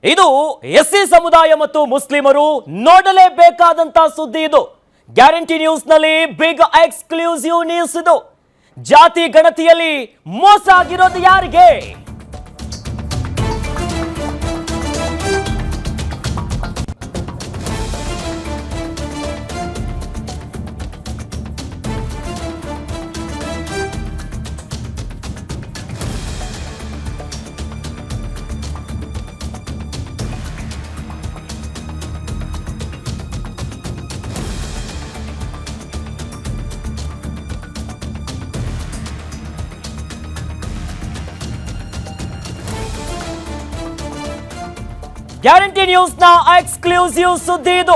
ಇದು ಎಸ್ಸಿ ಸಮುದಾಯ ಮತ್ತು ಮುಸ್ಲಿಮರು ನೋಡಲೇಬೇಕಾದಂತ ಸುದ್ದಿ. ಇದು ಗ್ಯಾರಂಟಿ ನ್ಯೂಸ್ ನಲ್ಲಿ ಬಿಗ್ ಎಕ್ಸ್ಕ್ಲೂಸಿವ್ ನ್ಯೂಸ್. ಇದು ಜಾತಿ ಗಣತಿಯಲ್ಲಿ ಮೋಸ ಆಗಿರೋದು ಯಾರಿಗೆ? ಗ್ಯಾರಂಟಿ ನ್ಯೂಸ್ ನ ಎಕ್ಸ್ಕ್ಲೂಸಿವ್ ಸುದ್ದಿ. ಇದು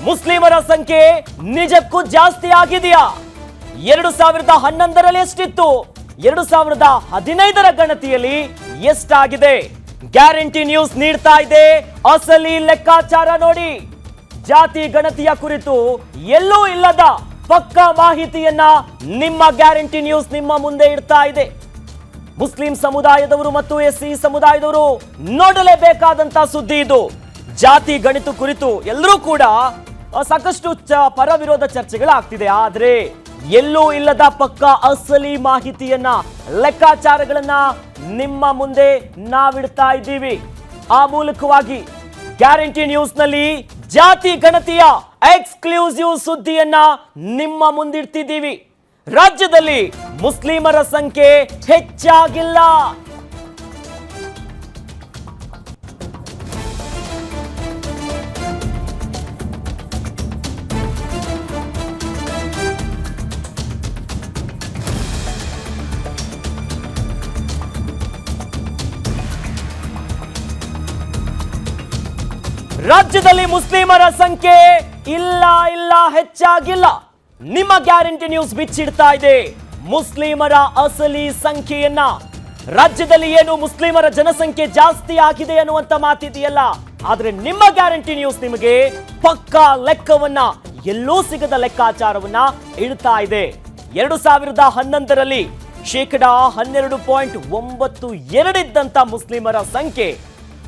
ಮುಸ್ಲಿಮರ ಸಂಖ್ಯೆ ನಿಜಕ್ಕೂ ಜಾಸ್ತಿ ಆಗಿದೆಯಾ? 2011ರಲ್ಲಿ ಎಷ್ಟಿತ್ತು? 2015ರ ಗಣತಿಯಲ್ಲಿ ಎಷ್ಟಾಗಿದೆ? ಗ್ಯಾರಂಟಿ ನ್ಯೂಸ್ ನೀಡ್ತಾ ಇದೆ ಅಸಲಿ ಲೆಕ್ಕಾಚಾರ ನೋಡಿ. ಜಾತಿ ಗಣತಿಯ ಕುರಿತು ಎಲ್ಲೂ ಇಲ್ಲದ ಪಕ್ಕಾ ಮಾಹಿತಿಯನ್ನ ನಿಮ್ಮ ಗ್ಯಾರಂಟಿ ನ್ಯೂಸ್ ನಿಮ್ಮ ಮುಂದೆ ಇಡ್ತಾ ಇದೆ. ಮುಸ್ಲಿಂ ಸಮುದಾಯದವರು ಮತ್ತು ಎಸ್ಸಿ ಸಮುದಾಯದವರು ನೋಡಲೇಬೇಕಾದಂತ ಸುದ್ದಿ. ಇದು ಜಾತಿ ಗಣಿತ ಕುರಿತು ಎಲ್ಲರೂ ಕೂಡ ಸಾಕಷ್ಟು ಪರ ವಿರೋಧ ಚರ್ಚೆಗಳಾಗ್ತಿದೆ. ಆದ್ರೆ ಎಲ್ಲೂ ಇಲ್ಲದ ಪಕ್ಕಾ ಅಸಲಿ ಮಾಹಿತಿಯನ್ನ, ಲೆಕ್ಕಾಚಾರಗಳನ್ನ ನಿಮ್ಮ ಮುಂದೆ ನಾವಿಡ್ತಾ ಇದ್ದೀವಿ. ಆ ಮೂಲಕವಾಗಿ ಗ್ಯಾರಂಟಿ ನ್ಯೂಸ್ ನಲ್ಲಿ ಜಾತಿ ಗಣತಿಯ ಎಕ್ಸ್ಕ್ಲೂಸಿವ್ ಸುದ್ದಿಯನ್ನ ನಿಮ್ಮ ಮುಂದಿಡ್ತಿದ್ದೀವಿ. ರಾಜ್ಯದಲ್ಲಿ ಮುಸ್ಲಿಮರ ಸಂಖ್ಯೆ ಹೆಚ್ಚಾಗಿಲ್ಲ. ರಾಜ್ಯದಲ್ಲಿ ಮುಸ್ಲಿಮರ ಸಂಖ್ಯೆ ಇಲ್ಲ ಹೆಚ್ಚಾಗಿಲ್ಲ. ನಿಮ್ಮ ಗ್ಯಾರಂಟಿ ನ್ಯೂಸ್ ಬಿಚ್ಚಿಡ್ತಾ ಇದೆ ಮುಸ್ಲಿಮರ ಅಸಲಿ ಸಂಖ್ಯೆಯನ್ನ. ರಾಜ್ಯದಲ್ಲಿ ಏನು ಮುಸ್ಲಿಮರ ಜನಸಂಖ್ಯೆ ಜಾಸ್ತಿ ಆಗಿದೆ ಅನ್ನುವಂತ ಮಾತಿದೆಯಲ್ಲ, ಆದ್ರೆ ನಿಮ್ಮ ಗ್ಯಾರಂಟಿ ನ್ಯೂಸ್ ನಿಮಗೆ ಪಕ್ಕಾ ಲೆಕ್ಕವನ್ನ, ಎಲ್ಲೂ ಸಿಗದ ಲೆಕ್ಕಾಚಾರವನ್ನ ಇಡ್ತಾ ಇದೆ. 2011ರಲ್ಲಿ 12.92% ಇದ್ದಂತ ಮುಸ್ಲಿಮರ ಸಂಖ್ಯೆ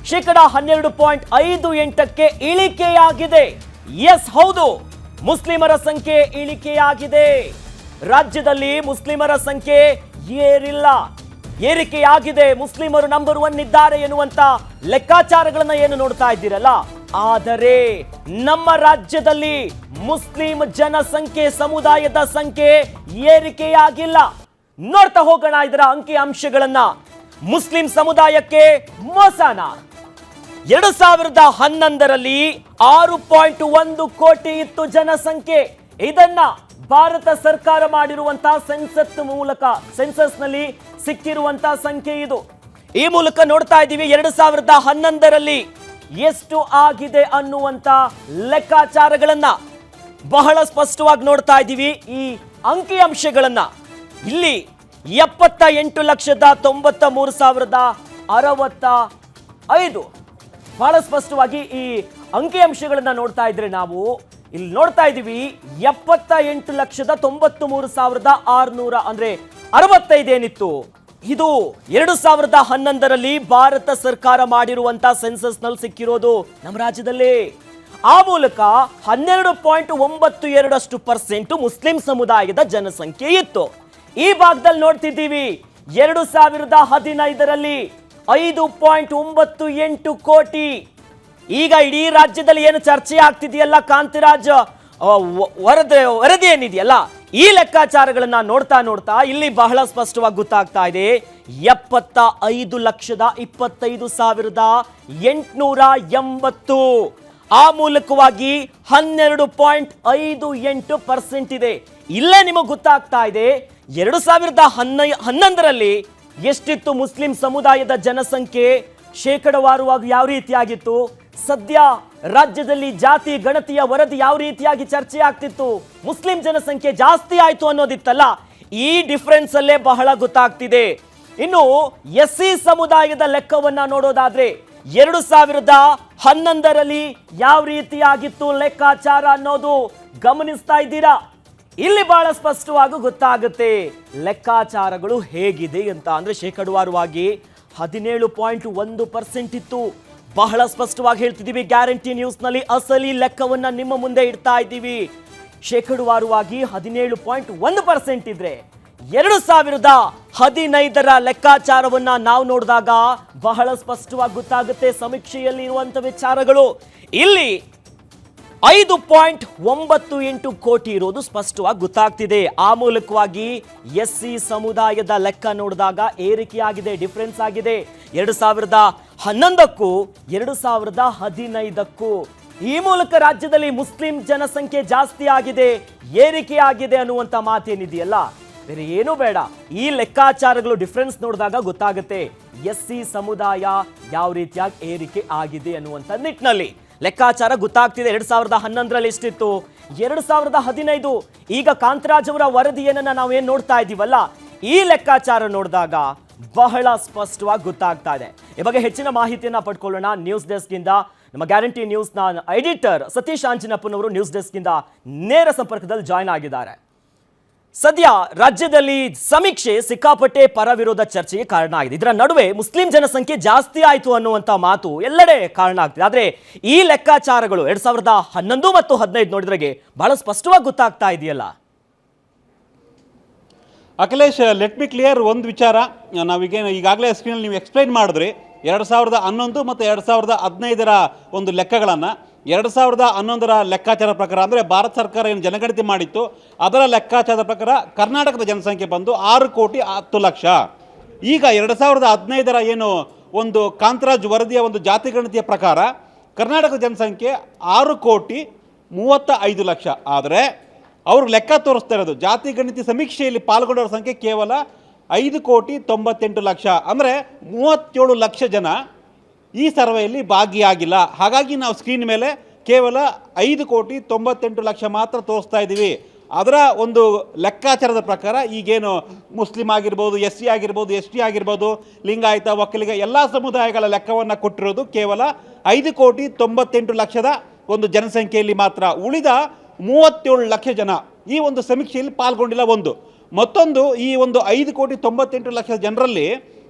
12.58ಕ್ಕೆ ಇಳಿಕೆಯಾಗಿದೆ. ಎಸ್, ಹೌದು, ಮುಸ್ಲಿಮರ ಸಂಖ್ಯೆ ಇಳಿಕೆಯಾಗಿದೆ. ರಾಜ್ಯದಲ್ಲಿ ಮುಸ್ಲಿಮರ ಸಂಖ್ಯೆ ಏರಿಕೆಯಾಗಿದೆ. ಮುಸ್ಲಿಮರು ನಂಬರ್ 1 ಇದ್ದಾರೆ ಎನ್ನುವಂತ ಲೆಕ್ಕಾಚಾರಗಳನ್ನ ಏನು ನೋಡ್ತಾ ಇದ್ದೀರಲ್ಲ, ಆದರೆ ನಮ್ಮ ರಾಜ್ಯದಲ್ಲಿ ಮುಸ್ಲಿಂ ಜನಸಂಖ್ಯೆ, ಸಮುದಾಯದ ಸಂಖ್ಯೆ ಏರಿಕೆಯಾಗಿಲ್ಲ. ನೋಡ್ತಾ ಹೋಗೋಣ ಇದರ ಅಂಕಿ ಅಂಶಗಳನ್ನ. ಮುಸ್ಲಿಂ ಸಮುದಾಯಕ್ಕೆ ಮೋಸನ. 2011ರಲ್ಲಿ 6.1 ಕೋಟಿ ಇತ್ತು ಜನಸಂಖ್ಯೆ. ಇದನ್ನ ಭಾರತ ಸರ್ಕಾರ ಮಾಡಿರುವಂತಹ ಸೆನ್ಸಸ್ ನಲ್ಲಿ ಸಿಕ್ಕಿರುವಂತಹ ಸಂಖ್ಯೆ ಇದು. ಈ ಮೂಲಕ ನೋಡ್ತಾ ಇದ್ದೀವಿ 2011ರಲ್ಲಿ ಎಷ್ಟು ಆಗಿದೆ ಅನ್ನುವಂತ ಲೆಕ್ಕಾಚಾರಗಳನ್ನ ಬಹಳ ಸ್ಪಷ್ಟವಾಗಿ ನೋಡ್ತಾ ಇದ್ದೀವಿ. ಈ ಅಂಕಿ ಅಂಶಗಳನ್ನ ಇಲ್ಲಿ 78,93,065 ಬಹಳ ಸ್ಪಷ್ಟವಾಗಿ ಈ ಅಂಕಿ ಅಂಶಗಳನ್ನ ನೋಡ್ತಾ ಇದ್ರೆ ನಾವು ಇಲ್ಲಿ ನೋಡ್ತಾ ಇದ್ದೀವಿ 78,93,600 ಅಂದ್ರೆ 65 ಏನಿತ್ತು, ಇದು 2011ರಲ್ಲಿ ಭಾರತ ಸರ್ಕಾರ ಮಾಡಿರುವಂತಹ ಸೆನ್ಸಸ್ ನಲ್ಲಿ ಸಿಕ್ಕಿರೋದು ನಮ್ಮ ರಾಜ್ಯದಲ್ಲಿ. ಆ ಮೂಲಕ 12.92% ಮುಸ್ಲಿಂ ಸಮುದಾಯದ ಜನಸಂಖ್ಯೆ ಇತ್ತು. ಈ ಭಾಗದಲ್ಲಿ ನೋಡ್ತಿದ್ದೀವಿ 2015ರಲ್ಲಿ 5.98 ಕೋಟಿ. ಈಗ ಇಡೀ ರಾಜ್ಯದಲ್ಲಿ ಏನು ಚರ್ಚೆ ಆಗ್ತಿದೆಯಲ್ಲ, ಕಾಂತಿರಾಜ್ ವರದಿ ಏನಿದೆಯಲ್ಲ, ಈ ಲೆಕ್ಕಾಚಾರಗಳನ್ನ ನೋಡ್ತಾ ಇಲ್ಲಿ ಬಹಳ ಸ್ಪಷ್ಟವಾಗಿ ಗೊತ್ತಾಗ್ತಾ ಇದೆ 75,25,880. ಆ ಮೂಲಕವಾಗಿ 12.58% ಇದೆ. ಇಲ್ಲೇ ನಿಮಗೆ ಗೊತ್ತಾಗ್ತಾ ಇದೆ 2011ರಲ್ಲಿ ಎಷ್ಟಿತ್ತು ಮುಸ್ಲಿಂ ಸಮುದಾಯದ ಜನಸಂಖ್ಯೆ, ಶೇಕಡವಾರುವಾಗಿ ಯಾವ ರೀತಿಯಾಗಿತ್ತು, ಸದ್ಯ ರಾಜ್ಯದಲ್ಲಿ ಜಾತಿ ಗಣತಿಯ ವರದಿ ಯಾವ ರೀತಿಯಾಗಿ ಚರ್ಚೆ ಆಗ್ತಿತ್ತು, ಮುಸ್ಲಿಂ ಜನಸಂಖ್ಯೆ ಜಾಸ್ತಿ ಆಯ್ತು ಅನ್ನೋದಿತ್ತಲ್ಲ, ಈ ಡಿಫರೆನ್ಸ್ ಅಲ್ಲೇ ಬಹಳ ಗೊತ್ತಾಗ್ತಿದೆ. ಇನ್ನು ಎಸ್ಸಿ ಸಮುದಾಯದ ಲೆಕ್ಕವನ್ನ ನೋಡೋದಾದ್ರೆ 2011ರಲ್ಲಿ ಯಾವ ರೀತಿಯಾಗಿತ್ತು ಲೆಕ್ಕಾಚಾರ ಅನ್ನೋದು ಗಮನಿಸ್ತಾ ಇದ್ದೀರಾ? ಇಲ್ಲಿ ಬಹಳ ಸ್ಪಷ್ಟವಾಗಿ ಗೊತ್ತಾಗುತ್ತೆ ಲೆಕ್ಕಾಚಾರಗಳು ಹೇಗಿದೆ ಅಂತ. ಅಂದ್ರೆ ಶೇಕಡವಾರುವಾಗಿ 17.1% ಇತ್ತು. ಬಹಳ ಸ್ಪಷ್ಟವಾಗಿ ಹೇಳ್ತಿದ್ದೀವಿ. ಗ್ಯಾರಂಟಿ ನ್ಯೂಸ್ನಲ್ಲಿ ಅಸಲಿ ಲೆಕ್ಕವನ್ನ ನಿಮ್ಮ ಮುಂದೆ ಇಡ್ತಾ ಇದ್ದೀವಿ. ಶೇಕಡವಾರುವಾಗಿ 17.1% ಇದ್ರೆ 2015ರ ಲೆಕ್ಕಾಚಾರವನ್ನ ನಾವು ನೋಡಿದಾಗ ಬಹಳ ಸ್ಪಷ್ಟವಾಗಿ ಗೊತ್ತಾಗುತ್ತೆ. ಸಮೀಕ್ಷೆಯಲ್ಲಿ ಇರುವಂತ ವಿಚಾರಗಳು ಇಲ್ಲಿ 5.98 ಕೋಟಿ ಇರೋದು ಸ್ಪಷ್ಟವಾಗಿ ಗೊತ್ತಾಗ್ತಿದೆ. ಆ ಮೂಲಕವಾಗಿ ಎಸ್ಸಿ ಸಮುದಾಯದ ಲೆಕ್ಕ ನೋಡಿದಾಗ ಏರಿಕೆಯಾಗಿದೆ, ಡಿಫರೆನ್ಸ್ ಆಗಿದೆ 2011ಕ್ಕೂ 2015ಕ್ಕೂ. ಈ ಮೂಲಕ ರಾಜ್ಯದಲ್ಲಿ ಮುಸ್ಲಿಂ ಜನಸಂಖ್ಯೆ ಜಾಸ್ತಿ ಆಗಿದೆ, ಏರಿಕೆ ಆಗಿದೆ ಅನ್ನುವಂಥ ಮಾತೇನಿದೆಯಲ್ಲ, ಬೇರೆ ಏನೂ ಬೇಡ. ಈ ಲೆಕ್ಕಾಚಾರಗಳು ಡಿಫರೆನ್ಸ್ ನೋಡಿದಾಗ ಗೊತ್ತಾಗುತ್ತೆ ಎಸ್ಸಿ ಸಮುದಾಯ ಯಾವ ರೀತಿಯಾಗಿ ಏರಿಕೆ ಆಗಿದೆ ಅನ್ನುವಂಥ ನಿಟ್ಟಿನಲ್ಲಿ ಲೆಕ್ಕಾಚಾರ ಗೊತ್ತಾಗ್ತಿದೆ. 2011ರಲ್ಲಿ ಎಷ್ಟಿತ್ತು, 2015 ಈಗ ಕಾಂತರಾಜ್ ಅವರ ವರದಿಯನ್ನ ನಾವೇನ್ ನೋಡ್ತಾ ಇದ್ದೀವಲ್ಲ, ಈ ಲೆಕ್ಕಾಚಾರ ನೋಡಿದಾಗ ಬಹಳ ಸ್ಪಷ್ಟವಾಗಿ ಗೊತ್ತಾಗ್ತಾ ಇದೆ. ಈ ಬಗ್ಗೆ ಹೆಚ್ಚಿನ ಮಾಹಿತಿಯನ್ನ ಪಡ್ಕೊಳ್ಳೋಣ ನ್ಯೂಸ್ ಡೆಸ್ಕ್ ಇಂದ. ನಮ್ಮ ಗ್ಯಾರಂಟಿ ನ್ಯೂಸ್ನ ಎಡಿಟರ್ ಸತೀಶ್ ಆಂಜನಪ್ಪನವರು ನ್ಯೂಸ್ ಡೆಸ್ಕ್ ಇಂದ ನೇರ ಸಂಪರ್ಕದಲ್ಲಿ ಜಾಯ್ನ್ ಆಗಿದ್ದಾರೆ. ಸದ್ಯ ರಾಜ್ಯದಲ್ಲಿ ಸಮೀಕ್ಷೆ ಸಿಕ್ಕಾಪಟ್ಟೆ ಪರ ವಿರೋಧ ಚರ್ಚೆಗೆ ಕಾರಣ ಆಗಿದೆ. ಇದರ ನಡುವೆ ಮುಸ್ಲಿಂ ಜನಸಂಖ್ಯೆ ಜಾಸ್ತಿ ಆಯಿತು ಅನ್ನುವಂಥ ಮಾತು ಎಲ್ಲೆಡೆ ಕಾರಣ ಆಗ್ತಿದೆ. ಆದರೆ ಈ ಲೆಕ್ಕಾಚಾರಗಳು 2011 ಮತ್ತು 15 ನೋಡಿದ್ರೆಗೆ ಬಹಳ ಸ್ಪಷ್ಟವಾಗಿ ಗೊತ್ತಾಗ್ತಾ ಇದೆಯಲ್ಲ. ಅಖಿಲೇಶ್, ಲೆಟ್ ಮಿ ಕ್ಲಿಯರ್ ಒಂದು ವಿಚಾರ. ಈಗಾಗಲೇ ಸ್ಕ್ರೀನಲ್ಲಿ ನೀವು ಎಕ್ಸ್ಪ್ಲೈನ್ ಮಾಡಿದ್ರಿ 2011 ಮತ್ತು 2015ರ ಒಂದು ಲೆಕ್ಕಗಳನ್ನು. 2011ರ ಲೆಕ್ಕಾಚಾರ ಪ್ರಕಾರ ಅಂದರೆ ಭಾರತ ಸರ್ಕಾರ ಏನು ಜನಗಣತಿ ಮಾಡಿತ್ತು ಅದರ ಲೆಕ್ಕಾಚಾರದ ಪ್ರಕಾರ ಕರ್ನಾಟಕದ ಜನಸಂಖ್ಯೆ ಬಂದು 6,10,00,000. ಈಗ 2015ರ ಏನು ಒಂದು ಕಾಂತರಾಜ್ ವರದಿಯ ಒಂದು ಜಾತಿ ಗಣತಿಯ ಪ್ರಕಾರ ಕರ್ನಾಟಕದ ಜನಸಂಖ್ಯೆ 6,35,00,000. ಆದರೆ ಅವರು ಲೆಕ್ಕ ತೋರಿಸ್ತಾ ಇರೋದು ಜಾತಿ ಗಣತಿ ಸಮೀಕ್ಷೆಯಲ್ಲಿ ಪಾಲ್ಗೊಂಡವರ ಸಂಖ್ಯೆ ಕೇವಲ 5,98,00,000. ಅಂದರೆ 37 ಲಕ್ಷ ಜನ ಈ ಸರ್ವೆಯಲ್ಲಿ ಭಾಗಿಯಾಗಿಲ್ಲ. ಹಾಗಾಗಿ ನಾವು ಸ್ಕ್ರೀನ್ ಮೇಲೆ ಕೇವಲ 5,98,00,000 ಮಾತ್ರ ತೋರಿಸ್ತಾ ಇದ್ದೀವಿ. ಅದರ ಒಂದು ಲೆಕ್ಕಾಚಾರದ ಪ್ರಕಾರ ಈಗೇನು ಮುಸ್ಲಿಂ ಆಗಿರ್ಬೋದು, ಎಸ್ ಸಿ ಆಗಿರ್ಬೋದು, ಎಸ್ ಟಿ ಆಗಿರ್ಬೋದು, ಲಿಂಗಾಯತ, ಒಕ್ಕಲಿಗ ಎಲ್ಲ ಸಮುದಾಯಗಳ ಲೆಕ್ಕವನ್ನು ಕೊಟ್ಟಿರೋದು ಕೇವಲ 5,98,00,000 ಒಂದು ಜನಸಂಖ್ಯೆಯಲ್ಲಿ ಮಾತ್ರ. ಉಳಿದ 37 ಲಕ್ಷ ಜನ ಈ ಒಂದು ಸಮೀಕ್ಷೆಯಲ್ಲಿ ಪಾಲ್ಗೊಂಡಿಲ್ಲ. ಮತ್ತೊಂದು, ಈ ಒಂದು 5,98,00,000 ಜನರಲ್ಲಿ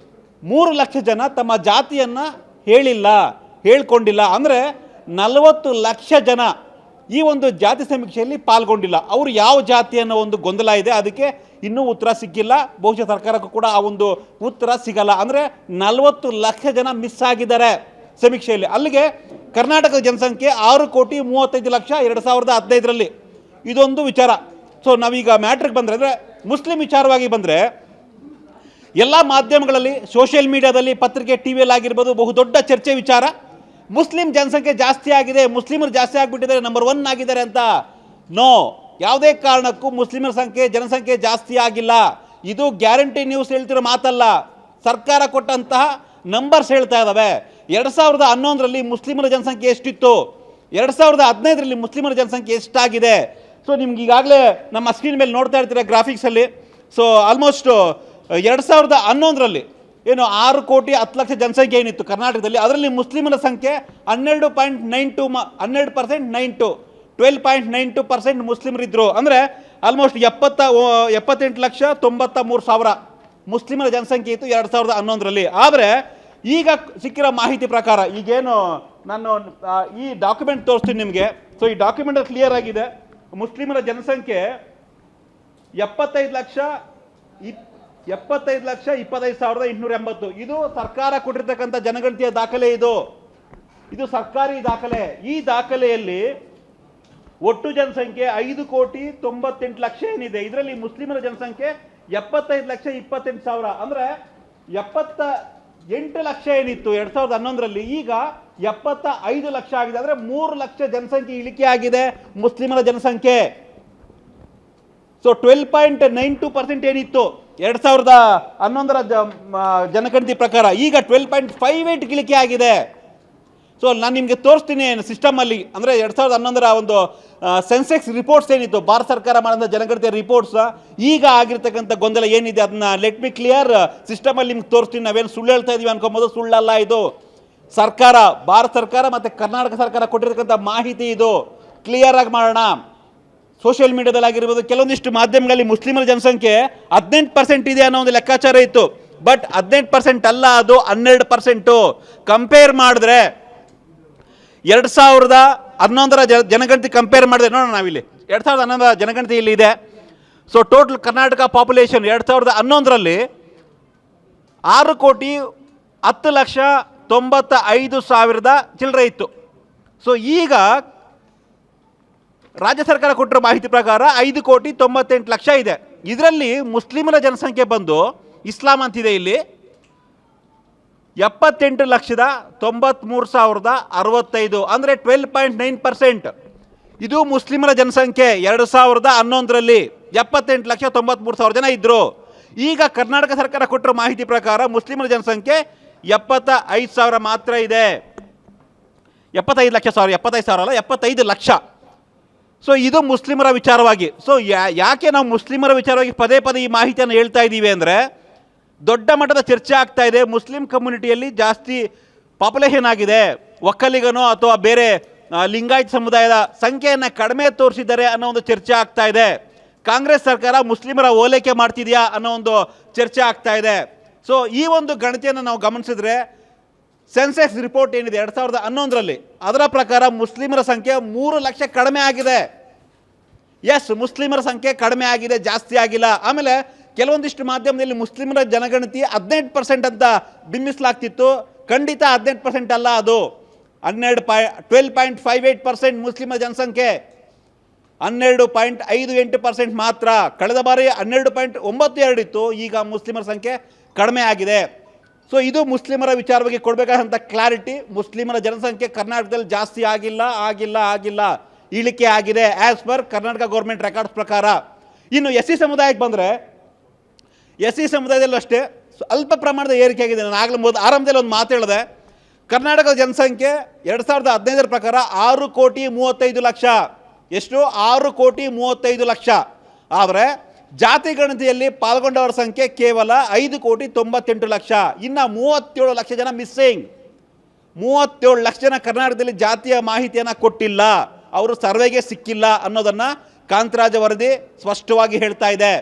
3 ಲಕ್ಷ ಜನ ತಮ್ಮ ಜಾತಿಯನ್ನು ಹೇಳ್ಕೊಂಡಿಲ್ಲ. ಅಂದರೆ 40 ಲಕ್ಷ ಜನ ಈ ಒಂದು ಜಾತಿ ಸಮೀಕ್ಷೆಯಲ್ಲಿ ಪಾಲ್ಗೊಂಡಿಲ್ಲ. ಅವರು ಯಾವ ಜಾತಿ ಅನ್ನೋ ಒಂದು ಗೊಂದಲ ಇದೆ, ಅದಕ್ಕೆ ಇನ್ನೂ ಉತ್ತರ ಸಿಕ್ಕಿಲ್ಲ. ಬಹುಶಃ ಸರ್ಕಾರಕ್ಕೂ ಕೂಡ ಆ ಒಂದು ಉತ್ತರ ಸಿಗಲ್ಲ. ಅಂದರೆ 40 ಲಕ್ಷ ಜನ ಮಿಸ್ ಆಗಿದ್ದಾರೆ ಸಮೀಕ್ಷೆಯಲ್ಲಿ. ಅಲ್ಲಿಗೆ ಕರ್ನಾಟಕದ ಜನಸಂಖ್ಯೆ 6,35,00,000 2015ರಲ್ಲಿ. ಇದೊಂದು ವಿಚಾರ. ಸೊ ನಾವೀಗ ಮ್ಯಾಟ್ರಿಗೆ ಬಂದರೆ, ಅಂದರೆ ಮುಸ್ಲಿಂ ವಿಚಾರವಾಗಿ ಬಂದರೆ, ಎಲ್ಲ ಮಾಧ್ಯಮಗಳಲ್ಲಿ, ಸೋಷಿಯಲ್ ಮೀಡಿಯಾದಲ್ಲಿ, ಪತ್ರಿಕೆ, ಟಿ ವಿಯಲ್ಲಿ ಆಗಿರ್ಬೋದು ಬಹುದೊಡ್ಡ ಚರ್ಚೆ ವಿಚಾರ ಮುಸ್ಲಿಂ ಜನಸಂಖ್ಯೆ ಜಾಸ್ತಿ ಆಗಿದೆ, ಮುಸ್ಲಿಮರು ಜಾಸ್ತಿ ಆಗಿಬಿಟ್ಟಿದ್ದಾರೆ, ನಂಬರ್ 1 ಆಗಿದ್ದಾರೆ ಅಂತ. ನೋ, ಯಾವುದೇ ಕಾರಣಕ್ಕೂ ಮುಸ್ಲಿಮರ ಜನಸಂಖ್ಯೆ ಜಾಸ್ತಿ ಆಗಿಲ್ಲ. ಇದು ಗ್ಯಾರಂಟಿ ನ್ಯೂಸ್ ಹೇಳ್ತಿರೋ ಮಾತಲ್ಲ, ಸರ್ಕಾರ ಕೊಟ್ಟಂತಹ ನಂಬರ್ಸ್ ಹೇಳ್ತಾ ಇದ್ದಾವೆ. 2011ರಲ್ಲಿ ಮುಸ್ಲಿಮರ ಜನಸಂಖ್ಯೆ ಎಷ್ಟಿತ್ತು, 2015ರಲ್ಲಿ ಮುಸ್ಲಿಮರ ಜನಸಂಖ್ಯೆ ಎಷ್ಟಾಗಿದೆ. ಸೊ ನಿಮ್ಗೆ ಈಗಾಗಲೇ ನಮ್ಮ ಸ್ಕ್ರೀನ್ ಮೇಲೆ ನೋಡ್ತಾ ಇರ್ತೀರ ಗ್ರಾಫಿಕ್ಸಲ್ಲಿ. ಸೊ ಆಲ್ಮೋಸ್ಟ್ 2011ರಲ್ಲಿ ಏನು 6,10,00,000 ಜನಸಂಖ್ಯೆ ಏನಿತ್ತು ಕರ್ನಾಟಕದಲ್ಲಿ, ಅದರಲ್ಲಿ ಮುಸ್ಲಿಮರ ಸಂಖ್ಯೆ 12.92% ಮುಸ್ಲಿಮರಿದ್ದರು. ಅಂದರೆ ಆಲ್ಮೋಸ್ಟ್ 78,93,000 ಮುಸ್ಲಿಮರ ಜನಸಂಖ್ಯೆ ಇತ್ತು 2011ರಲ್ಲಿ. ಆದರೆ ಈಗ ಸಿಕ್ಕಿರೋ ಮಾಹಿತಿ ಪ್ರಕಾರ, ಈಗೇನು ನಾನು ಈ ಡಾಕ್ಯುಮೆಂಟ್ ತೋರಿಸ್ತೀನಿ ನಿಮಗೆ. ಸೊ ಈ ಡಾಕ್ಯುಮೆಂಟ್ ಕ್ಲಿಯರ್ ಆಗಿದೆ. ಮುಸ್ಲಿಮರ ಜನಸಂಖ್ಯೆ 75,25,880. ಇದು ಸರ್ಕಾರ ಕೊಟ್ಟಿರ್ತಕ್ಕಂಥ ಜನಗಣತಿಯ ದಾಖಲೆ. ಇದು ಸರ್ಕಾರಿ ದಾಖಲೆ. ಈ ದಾಖಲೆಯಲ್ಲಿ ಒಟ್ಟು ಜನಸಂಖ್ಯೆ 5,98,00,000 ಏನಿದೆ, ಇದರಲ್ಲಿ ಮುಸ್ಲಿಮರ ಜನಸಂಖ್ಯೆ 75,28,000. ಅಂದರೆ 78 ಲಕ್ಷ ಏನಿತ್ತು 2011ರಲ್ಲಿ, ಈಗ 75 ಲಕ್ಷ ಆಗಿದೆ. ಅಂದರೆ 3 ಲಕ್ಷ ಜನಸಂಖ್ಯೆ ಇಳಿಕೆ ಆಗಿದೆ ಮುಸ್ಲಿಮರ ಜನಸಂಖ್ಯೆ. ಸೊ 12.92% ಏನಿತ್ತು 2011ರ ಜನಗಣತಿ ಪ್ರಕಾರ, ಈಗ 12.58 ಇಳಿಕೆ ಆಗಿದೆ. ಸೊ ನಾನು ನಿಮಗೆ ತೋರಿಸ್ತೀನಿ ಸಿಸ್ಟಮಲ್ಲಿ. ಅಂದರೆ 2011ರ ಒಂದು ಸೆನ್ಸೆಕ್ಸ್ ರಿಪೋರ್ಟ್ಸ್ ಏನಿತ್ತು, ಭಾರತ ಸರ್ಕಾರ ಮಾಡಿದ ಜನಗಣತಿಯ ರಿಪೋರ್ಟ್ಸ್, ಈಗ ಆಗಿರ್ತಕ್ಕಂಥ ಗೊಂದಲ ಏನಿದೆ ಅದನ್ನ ಲೆಟ್ ಮಿ ಕ್ಲಿಯರ್ ಸಿಸ್ಟಮಲ್ಲಿ ನಿಮ್ಗೆ ತೋರಿಸ್ತೀನಿ. ನಾವೇನು ಸುಳ್ಳು ಹೇಳ್ತಾ ಇದೀವಿ ಅನ್ಕೊಂಬೋದು, ಸುಳ್ಳಲ್ಲ. ಇದು ಸರ್ಕಾರ, ಭಾರತ ಸರ್ಕಾರ ಮತ್ತು ಕರ್ನಾಟಕ ಸರ್ಕಾರ ಕೊಟ್ಟಿರ್ತಕ್ಕಂಥ ಮಾಹಿತಿ. ಇದು ಕ್ಲಿಯರ್ ಆಗಿ ಮಾಡೋಣ. ಸೋಷಿಯಲ್ ಮೀಡಿಯಾದಲ್ಲಿ ಆಗಿರ್ಬೋದು, ಕೆಲವೊಂದಿಷ್ಟು ಮಾಧ್ಯಮಗಳಲ್ಲಿ ಮುಸ್ಲಿಮರ ಜನಸಂಖ್ಯೆ 18% ಇದೆ ಅನ್ನೋ ಒಂದು ಲೆಕ್ಕಾಚಾರ ಇತ್ತು. ಬಟ್ 18% ಅಲ್ಲ, ಅದು 12%. ಕಂಪೇರ್ ಮಾಡಿದ್ರೆ 2011 ಜನಗಣತಿ ಕಂಪೇರ್ ಮಾಡಿದ್ರೆ ನೋಡೋಣ ನಾವಿಲ್ಲಿ 2011 ಜನಗಣತಿ ಇಲ್ಲಿ ಇದೆ. ಸೊ ಟೋಟಲ್ ಕರ್ನಾಟಕ ಪಾಪ್ಯುಲೇಷನ್ 2011ರಲ್ಲಿ 6,10,95,000 ಚಿಲ್ಲರೆ ಇತ್ತು. ಸೊ ಈಗ ರಾಜ್ಯ ಸರ್ಕಾರ ಕೊಟ್ಟಿರೋ ಮಾಹಿತಿ ಪ್ರಕಾರ 5,98,00,000 ಇದೆ. ಇದರಲ್ಲಿ ಮುಸ್ಲಿಮರ ಜನಸಂಖ್ಯೆ ಬಂದು ಇಸ್ಲಾಂ ಅಂತಿದೆ ಇಲ್ಲಿ 78,93,065 ಅಂದರೆ 12.9%. ಇದು ಮುಸ್ಲಿಮರ ಜನಸಂಖ್ಯೆ 2011ರಲ್ಲಿ 78,93,000 ಜನ ಇದ್ದರು. ಈಗ ಕರ್ನಾಟಕ ಸರ್ಕಾರ ಕೊಟ್ಟಿರೋ ಮಾಹಿತಿ ಪ್ರಕಾರ ಮುಸ್ಲಿಮರ ಜನಸಂಖ್ಯೆ 75,000 ಮಾತ್ರ ಇದೆ. 75 ಲಕ್ಷ. ಸೊ ಇದು ಮುಸ್ಲಿಮರ ವಿಚಾರವಾಗಿ. ಸೊ ಯಾಕೆ ನಾವು ಮುಸ್ಲಿಮರ ವಿಚಾರವಾಗಿ ಪದೇ ಪದೇ ಈ ಮಾಹಿತಿಯನ್ನು ಹೇಳ್ತಾ ಇದ್ದೀವಿ ಅಂದರೆ, ದೊಡ್ಡ ಮಟ್ಟದ ಚರ್ಚೆ ಆಗ್ತಾ ಇದೆ. ಮುಸ್ಲಿಂ ಕಮ್ಯುನಿಟಿಯಲ್ಲಿ ಜಾಸ್ತಿ ಪಾಪ್ಯುಲೇಷನ್ ಆಗಿದೆ, ಒಕ್ಕಲಿಗನೋ ಅಥವಾ ಬೇರೆ ಲಿಂಗಾಯತ್ ಸಮುದಾಯದ ಸಂಖ್ಯೆಯನ್ನು ಕಡಿಮೆ ತೋರಿಸಿದ್ದಾರೆ ಅನ್ನೋ ಒಂದು ಚರ್ಚೆ ಆಗ್ತಾ ಇದೆ. ಕಾಂಗ್ರೆಸ್ ಸರ್ಕಾರ ಮುಸ್ಲಿಮರ ಓಲೈಕೆ ಮಾಡ್ತಿದೆಯಾ ಅನ್ನೋ ಒಂದು ಚರ್ಚೆ ಆಗ್ತಾ ಇದೆ. ಸೊ ಈ ಒಂದು ಗಣತಿಯನ್ನು ನಾವು ಗಮನಿಸಿದ್ರೆ, ಸೆನ್ಸೆಕ್ಸ್ ರಿಪೋರ್ಟ್ ಏನಿದೆ 2011ರಲ್ಲಿ, ಅದರ ಪ್ರಕಾರ ಮುಸ್ಲಿಮರ ಸಂಖ್ಯೆ 3 ಲಕ್ಷ ಕಡಿಮೆ ಆಗಿದೆ. ಎಸ್, ಮುಸ್ಲಿಮರ ಸಂಖ್ಯೆ ಕಡಿಮೆ ಆಗಿದೆ, ಜಾಸ್ತಿ ಆಗಿಲ್ಲ. ಆಮೇಲೆ ಕೆಲವೊಂದಿಷ್ಟು ಮಾಧ್ಯಮದಲ್ಲಿ ಮುಸ್ಲಿಮರ ಜನಗಣತಿ 18% ಅಂತ ಬಿಂಬಿಸಲಾಗ್ತಿತ್ತು. ಖಂಡಿತ 18% ಅಲ್ಲ, ಅದು 12.58% ಮುಸ್ಲಿಮರ ಜನಸಂಖ್ಯೆ, 12.58% ಮಾತ್ರ. ಕಳೆದ ಬಾರಿ 12.92 ಇತ್ತು, ಈಗ ಮುಸ್ಲಿಮರ ಸಂಖ್ಯೆ ಕಡಿಮೆ ಆಗಿದೆ. ಸೊ ಇದು ಮುಸ್ಲಿಮರ ವಿಚಾರವಾಗಿ ಕೊಡಬೇಕಾದಂಥ ಕ್ಲಾರಿಟಿ. ಮುಸ್ಲಿಮರ ಜನಸಂಖ್ಯೆ ಕರ್ನಾಟಕದಲ್ಲಿ ಜಾಸ್ತಿ ಆಗಿಲ್ಲ, ಇಳಿಕೆ ಆಗಿದೆ as per Karnataka government records ಪ್ರಕಾರ. ಇನ್ನು ಎಸ್ ಸಿ ಸಮುದಾಯಕ್ಕೆ ಬಂದರೆ, ಎಸ್ ಸಿ ಸಮುದಾಯದಲ್ಲೂ ಅಷ್ಟೇ ಅಲ್ಪ ಪ್ರಮಾಣದ ಏರಿಕೆ ಆಗಿದೆ. ನಾನು ಆಗಲೇ ಆರಂಭದಲ್ಲಿ ಒಂದು ಮಾತು ಹೇಳಿದೆ, ಕರ್ನಾಟಕದ ಜನಸಂಖ್ಯೆ 2015 ಪ್ರಕಾರ 6,35,00,000. ಎಷ್ಟು? 6,35,00,000. ಆದರೆ ಜಾತಿ ಗಣತಿಯಲ್ಲಿ ಪಾಲ್ಗೊಂಡವರ ಸಂಖ್ಯೆ ಕೇವಲ 5,98,00,000. ಇನ್ನು 37 ಲಕ್ಷ ಜನ ಮಿಸ್ಸಿಂಗ್. 37 ಲಕ್ಷ ಜನ ಕರ್ನಾಟಕದಲ್ಲಿ ಜಾತಿಯ ಮಾಹಿತಿಯನ್ನು ಕೊಟ್ಟಿಲ್ಲ, ಅವರು ಸರ್ವೆಗೆ ಸಿಕ್ಕಿಲ್ಲ ಅನ್ನೋದನ್ನು ಕಾಂತರಾಜ ವರದಿ ಸ್ಪಷ್ಟವಾಗಿ ಹೇಳ್ತಾ ಇದೆ.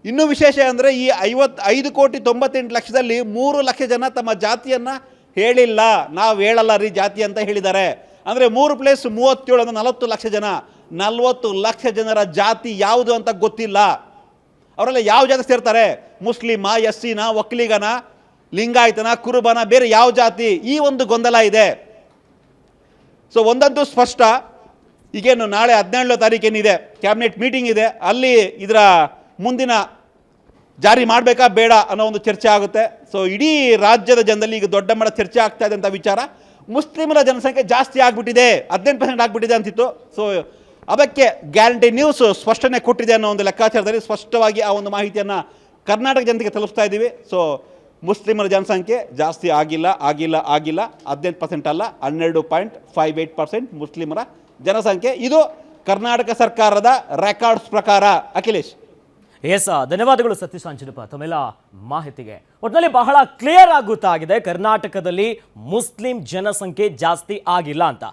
ಇನ್ನೂ ವಿಶೇಷ ಅಂದರೆ, ಈ 5,98,00,000ದಲ್ಲಿ 3 ಲಕ್ಷ ಜನ ತಮ್ಮ ಜಾತಿಯನ್ನು ಹೇಳಿಲ್ಲ. ನಾವು ಹೇಳಲ್ಲ ರೀ ಜಾತಿ ಅಂತ ಹೇಳಿದ್ದಾರೆ. ಅಂದರೆ 3 + 37 ಅಂದರೆ 40 ಲಕ್ಷ ಜನ. 40 ಲಕ್ಷ ಜನರ ಜಾತಿ ಯಾವುದು ಅಂತ ಗೊತ್ತಿಲ್ಲ. ಅವರೆಲ್ಲ ಯಾವ ಜಾತಿ ಸೇರ್ತಾರೆ? ಮುಸ್ಲಿಮ, ಎಸ್ ಸಿನ, ಒಕ್ಕಲಿಗನ, ಲಿಂಗಾಯತನ, ಕುರುಬನ, ಬೇರೆ ಯಾವ ಜಾತಿ? ಈ ಒಂದು ಗೊಂದಲ ಇದೆ. ಸೊ ಒಂದಂತೂ ಸ್ಪಷ್ಟ, ಈಗೇನು ನಾಳೆ 17ನೇ ತಾರೀಕೇನಿದೆ ಕ್ಯಾಬಿನೆಟ್ ಮೀಟಿಂಗ್ ಇದೆ, ಅಲ್ಲಿ ಇದರ ಮುಂದಿನ ಜಾರಿ ಮಾಡಬೇಕಾ ಬೇಡ ಅನ್ನೋ ಒಂದು ಚರ್ಚೆ ಆಗುತ್ತೆ. ಸೊ ಇಡೀ ರಾಜ್ಯದ ಜನದಲ್ಲಿ ಈಗ ದೊಡ್ಡ ಮಟ್ಟ ಚರ್ಚೆ ಆಗ್ತಾ ಇದೆ ಅಂತ ವಿಚಾರ. ಮುಸ್ಲಿಮರ ಜನಸಂಖ್ಯೆ ಜಾಸ್ತಿ ಆಗಿಬಿಟ್ಟಿದೆ, 18% ಆಗಿಬಿಟ್ಟಿದೆ ಅಂತಿತ್ತು. ಸೊ ಅದಕ್ಕೆ ಗ್ಯಾರಂಟಿ ನ್ಯೂಸ್ ಸ್ಪಷ್ಟನೆ ಕೊಟ್ಟಿದೆ ಅನ್ನೋ ಒಂದು ಲೆಕ್ಕಾಚಾರದಲ್ಲಿ ಸ್ಪಷ್ಟವಾಗಿ ಆ ಒಂದು ಮಾಹಿತಿಯನ್ನು ಕರ್ನಾಟಕ ಜನತೆಗೆ ತಲುಪಿಸ್ತಾ ಇದ್ದೀವಿ. ಸೊ ಮುಸ್ಲಿಮರ ಜನಸಂಖ್ಯೆ ಜಾಸ್ತಿ ಆಗಿಲ್ಲ. 18% ಅಲ್ಲ, 12.58% ಮುಸ್ಲಿಮರ ಜನಸಂಖ್ಯೆ. ಇದು ಕರ್ನಾಟಕ ಸರ್ಕಾರದ ರೆಕಾರ್ಡ್ಸ್ ಪ್ರಕಾರ. ಅಖಿಲೇಶ್. ಎಸ್, ಧನ್ಯವಾದಗಳು ಸತೀಶ್ ಅಂಜನಪ್ಪ ತಮ್ಮೆಲ್ಲ ಮಾಹಿತಿಗೆ. ಒಟ್ಟಿನಲ್ಲಿ ಬಹಳ ಕ್ಲಿಯರ್ ಆಗಿ ಗೊತ್ತಾಗಿದೆ, ಕರ್ನಾಟಕದಲ್ಲಿ ಮುಸ್ಲಿಂ ಜನಸಂಖ್ಯೆ ಜಾಸ್ತಿ ಆಗಿಲ್ಲ ಅಂತ.